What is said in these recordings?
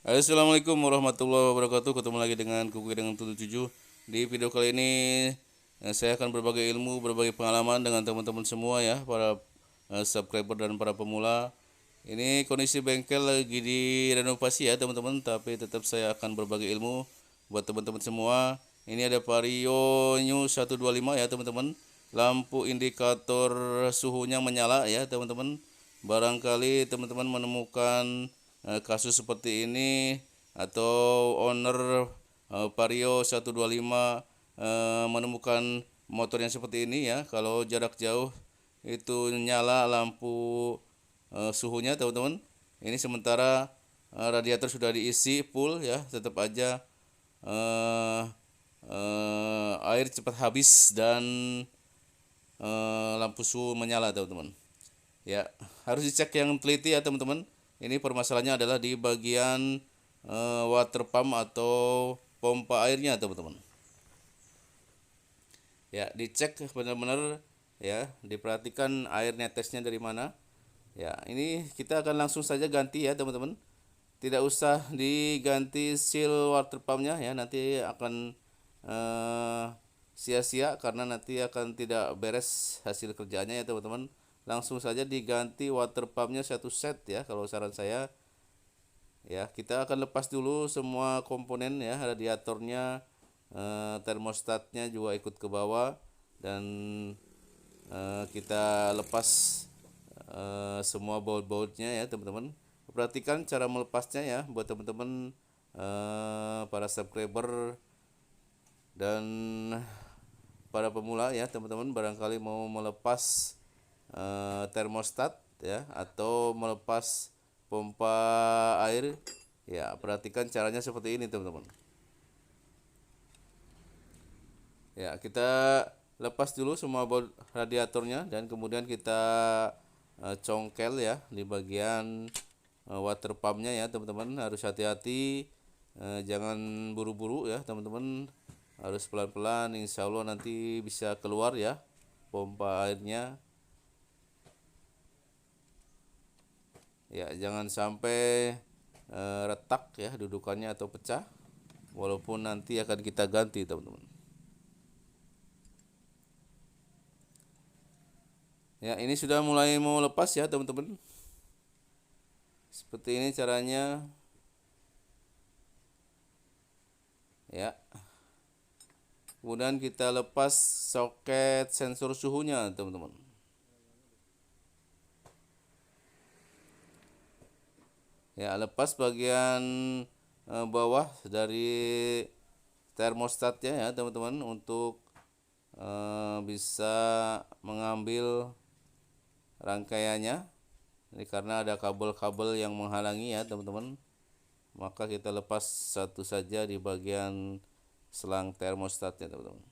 Assalamualaikum warahmatullahi wabarakatuh. Ketemu lagi dengan Kuku dengan 77. Di video kali ini saya akan berbagi ilmu, berbagi pengalaman dengan teman-teman semua ya, para subscriber dan para pemula. Ini kondisi bengkel lagi direnovasi ya teman-teman, tapi tetap saya akan berbagi ilmu buat teman-teman semua. Ini ada Vario New 125 ya teman-teman. Lampu indikator suhunya menyala ya teman-teman. Barangkali teman-teman menemukan kasus seperti ini atau owner Vario 125 menemukan motor yang seperti ini ya. Kalau jarak jauh itu nyala lampu suhunya teman-teman. Ini sementara radiator sudah diisi full ya, tetap aja eh, air cepat habis dan lampu suhu menyala teman-teman. Ya, harus dicek yang teliti ya teman-teman. Ini permasalahannya adalah di bagian water pump atau pompa airnya teman-teman. Ya, dicek benar-benar ya, diperhatikan air netesnya dari mana. Ya, ini kita akan langsung saja ganti ya teman-teman. Tidak usah diganti seal water pumpnya ya, nanti akan eh, sia-sia karena nanti akan tidak beres hasil kerjaannya ya teman-teman. Langsung saja diganti water pumpnya satu set ya kalau saran saya. Ya, kita akan lepas dulu semua komponen ya, radiatornya, termostatnya juga ikut ke bawah dan kita lepas semua baut-bautnya ya teman-teman. Perhatikan cara melepasnya ya buat teman-teman para subscriber dan para pemula ya teman-teman, barangkali mau melepas termostat ya atau melepas pompa air ya, perhatikan caranya seperti ini teman-teman. Ya, kita lepas dulu semua baut radiatornya dan kemudian kita congkel ya di bagian water pumpnya ya teman-teman. Harus hati-hati, jangan buru-buru ya teman-teman, harus pelan-pelan, insya Allah nanti bisa keluar ya pompa airnya. Ya, jangan sampai retak ya dudukannya atau pecah, walaupun nanti akan kita ganti teman-teman. Ya, ini sudah mulai mau lepas ya teman-teman. Seperti ini caranya. Ya. Kemudian kita lepas soket sensor suhunya teman-teman. Ya, lepas bagian bawah dari termostatnya ya teman-teman untuk bisa mengambil rangkaiannya. Ini karena ada kabel-kabel yang menghalangi ya teman-teman. Maka kita lepas satu saja di bagian selang termostatnya teman-teman.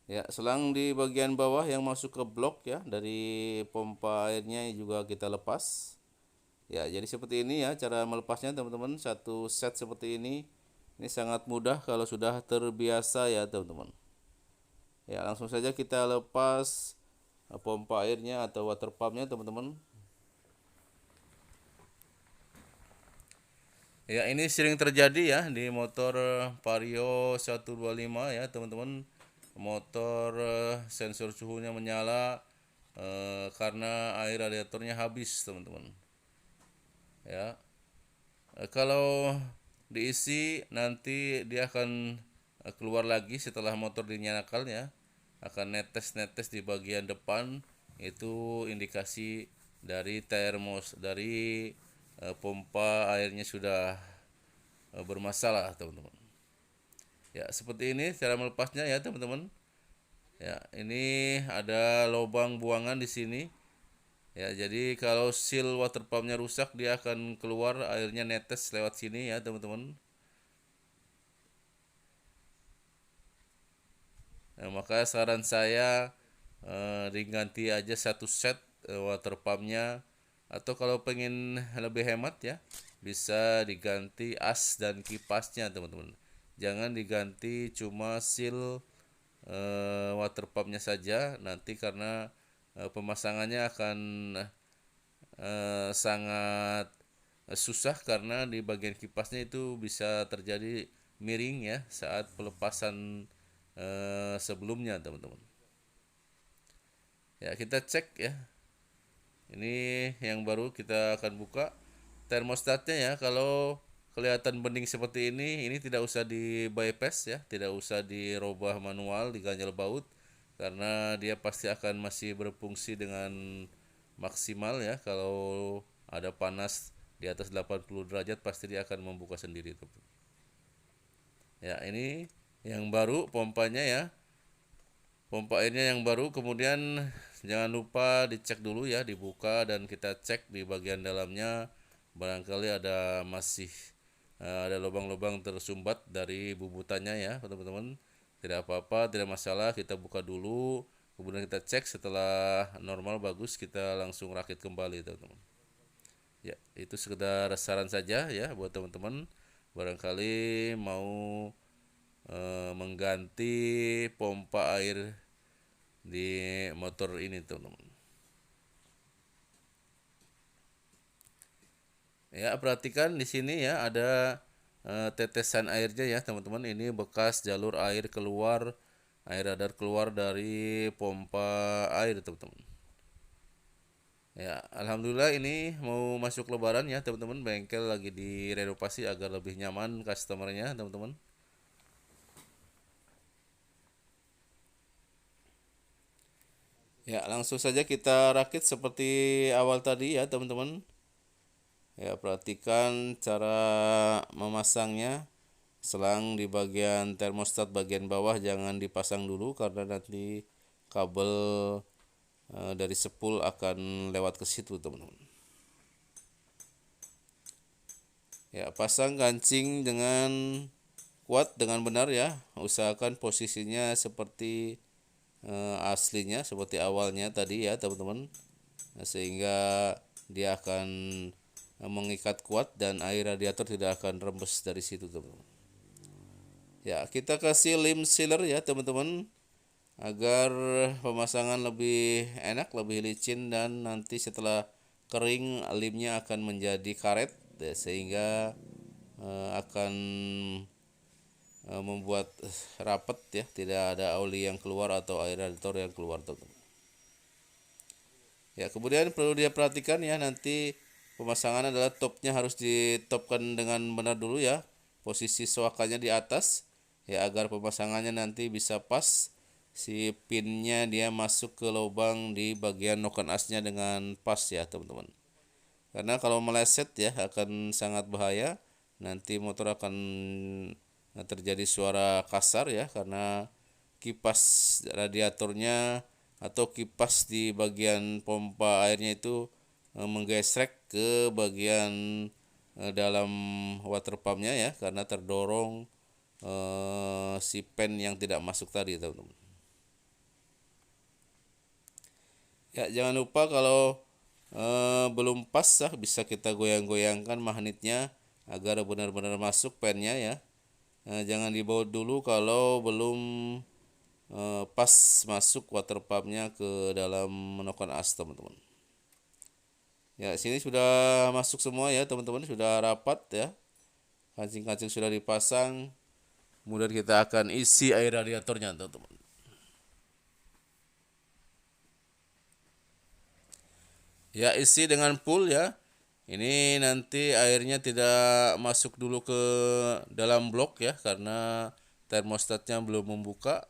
Ya, selang di bagian bawah yang masuk ke blok ya dari pompa airnya juga kita lepas. Ya, jadi seperti ini ya cara melepasnya teman-teman. Satu set seperti ini. Ini sangat mudah kalau sudah terbiasa ya teman-teman. Ya, langsung saja kita lepas pompa airnya atau water pumpnya teman-teman. Ya, ini sering terjadi ya di motor Vario 125 ya teman-teman. Motor sensor suhunya menyala karena air radiatornya habis teman-teman. Ya, kalau diisi nanti dia akan keluar lagi setelah motor dinyalakan ya. Akan netes-netes di bagian depan, itu indikasi dari dari pompa airnya sudah bermasalah teman-teman. Ya, seperti ini cara melepasnya ya teman-teman. Ya, ini ada lubang buangan di sini. Ya, jadi kalau seal water pumpnya rusak, dia akan keluar airnya netes lewat sini ya teman-teman. Nah, maka saran saya diganti aja satu set water pumpnya, atau kalau pengen lebih hemat ya bisa diganti as dan kipasnya teman-teman. Jangan diganti cuma seal water pumpnya saja, nanti karena pemasangannya akan sangat susah karena di bagian kipasnya itu bisa terjadi miring ya saat pelepasan sebelumnya teman-teman. Ya kita cek ya. Ini yang baru kita akan buka termostatnya ya. Kalau kelihatan bening seperti ini tidak usah di bypass ya, tidak usah dirubah manual, diganjel baut karena dia pasti akan masih berfungsi dengan maksimal ya. Kalau ada panas di atas 80 derajat pasti dia akan membuka sendiri tuh. Ya, ini yang baru pompanya ya. Pompa airnya yang baru, kemudian jangan lupa dicek dulu ya, dibuka dan kita cek di bagian dalamnya barangkali ada lubang-lubang tersumbat dari bubutannya ya teman-teman. Tidak apa-apa, tidak masalah, kita buka dulu, kemudian kita cek setelah normal bagus kita langsung rakit kembali teman-teman. Ya, itu sekedar saran saja ya buat teman-teman barangkali mau mengganti pompa air di motor ini teman-teman. Ya, perhatikan di sini ya ada tetesan airnya ya teman-teman. Ini bekas jalur air keluar, air radar keluar dari pompa air teman-teman. Ya, alhamdulillah ini mau masuk lebaran ya teman-teman. Bengkel lagi direnovasi agar lebih nyaman customernya teman-teman. Ya, langsung saja kita rakit seperti awal tadi ya teman-teman. Ya, perhatikan cara memasangnya. Selang di bagian termostat bagian bawah jangan dipasang dulu karena nanti kabel dari sepul akan lewat ke situ, teman-teman. Ya, pasang kancing dengan kuat dengan benar ya. Usahakan posisinya seperti aslinya, seperti awalnya tadi ya, teman-teman. Nah, sehingga dia akan mengikat kuat dan air radiator tidak akan rembes dari situ, teman-teman. Ya, kita kasih lem sealer ya, teman-teman, agar pemasangan lebih enak, lebih licin dan nanti setelah kering lemnya akan menjadi karet ya, sehingga akan membuat rapat ya, tidak ada oli yang keluar atau air radiator yang keluar, teman-teman. Ya, kemudian perlu dia perhatikan ya, nanti pemasangan adalah topnya harus ditopkan dengan benar dulu ya. Posisi soakannya di atas ya agar pemasangannya nanti bisa pas. Si pinnya dia masuk ke lubang di bagian noken asnya dengan pas ya teman-teman. Karena kalau meleset ya akan sangat bahaya. Nanti motor akan terjadi suara kasar ya karena kipas radiatornya atau kipas di bagian pompa airnya itu menggesrek ke bagian dalam water pumpnya ya karena terdorong si pen yang tidak masuk tadi teman-teman. Ya, jangan lupa kalau belum pas ya bisa kita goyang-goyangkan magnetnya agar benar-benar masuk pennya ya. Jangan dibawa dulu kalau belum pas masuk water pumpnya ke dalam noken as teman-teman. Ya, sini sudah masuk semua ya teman-teman, sudah rapat ya. Kancing-kancing sudah dipasang. Kemudian kita akan isi air radiatornya teman-teman. Ya, isi dengan full ya. Ini nanti airnya tidak masuk dulu ke dalam blok ya karena termostatnya belum membuka.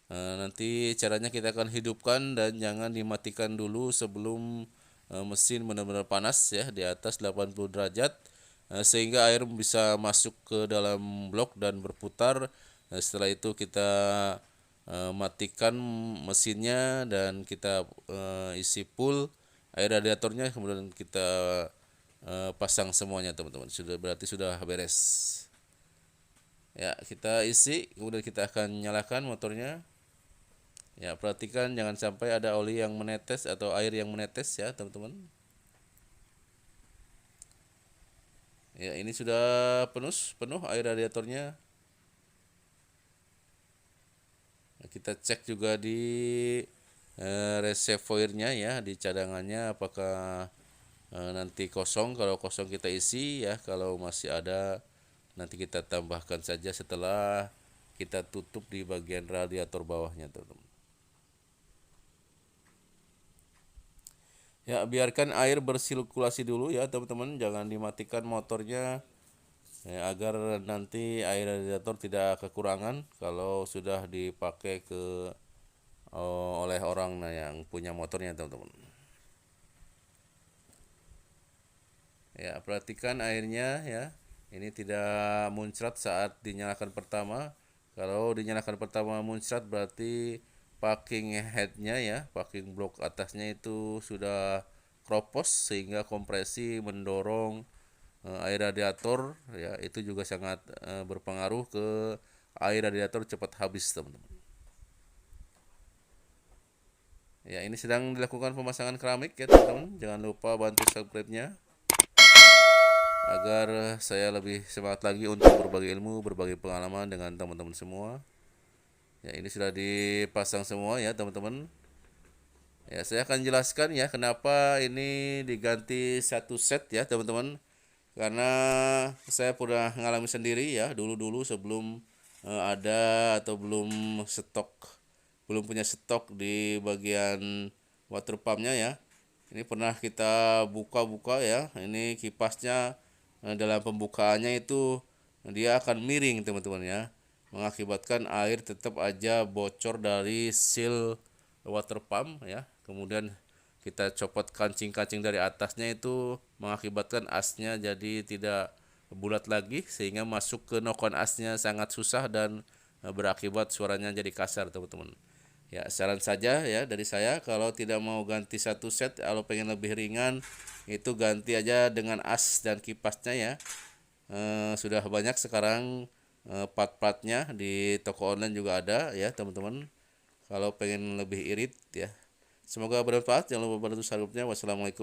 Nanti caranya kita akan hidupkan dan jangan dimatikan dulu sebelum mesin benar-benar panas ya di atas 80 derajat sehingga air bisa masuk ke dalam blok dan berputar. Setelah itu kita matikan mesinnya dan kita isi full air radiatornya kemudian kita pasang semuanya teman-teman. Berarti sudah beres. Ya, kita isi kemudian kita akan nyalakan motornya. Ya, perhatikan jangan sampai ada oli yang menetes atau air yang menetes ya, teman-teman. Ya, ini sudah penuh air radiatornya. Nah, kita cek juga di reservoirnya ya, di cadangannya apakah nanti kosong. Kalau kosong kita isi ya, kalau masih ada nanti kita tambahkan saja setelah kita tutup di bagian radiator bawahnya, teman-teman. Ya, biarkan air bersirkulasi dulu ya, teman-teman. Jangan dimatikan motornya ya, agar nanti air radiator tidak kekurangan kalau sudah dipakai oleh orang yang punya motornya, teman-teman. Ya, perhatikan airnya ya. Ini tidak muncrat saat dinyalakan pertama. Kalau dinyalakan pertama muncrat berarti packing headnya ya, packing blok atasnya itu sudah kropos sehingga kompresi mendorong air radiator ya, itu juga sangat berpengaruh ke air radiator cepat habis, teman-teman. Ya, ini sedang dilakukan pemasangan keramik ya, teman-teman. Jangan lupa bantu subscribe-nya agar saya lebih semangat lagi untuk berbagi ilmu, berbagi pengalaman dengan teman-teman semua. Ya, ini sudah dipasang semua ya, teman-teman. Ya, saya akan jelaskan ya kenapa ini diganti satu set ya, teman-teman. Karena saya pernah ngalami sendiri ya, dulu-dulu sebelum ada atau belum punya stok di bagian water pumpnya ya. Ini pernah kita buka-buka ya, ini kipasnya dalam pembukaannya itu dia akan miring, teman-teman ya, mengakibatkan air tetap aja bocor dari seal water pump ya. Kemudian kita copot kancing-kancing dari atasnya, itu mengakibatkan asnya jadi tidak bulat lagi sehingga masuk ke noken asnya sangat susah dan berakibat suaranya jadi kasar, teman-teman. Ya, saran saja ya dari saya, kalau tidak mau ganti satu set, kalau pengen lebih ringan itu ganti aja dengan as dan kipasnya ya. Sudah banyak sekarang part-partnya di toko online juga ada ya, teman-teman. Kalau pengen lebih irit ya. Semoga bermanfaat. Jangan lupa bantu subscribe-nya. Wassalamualaikum.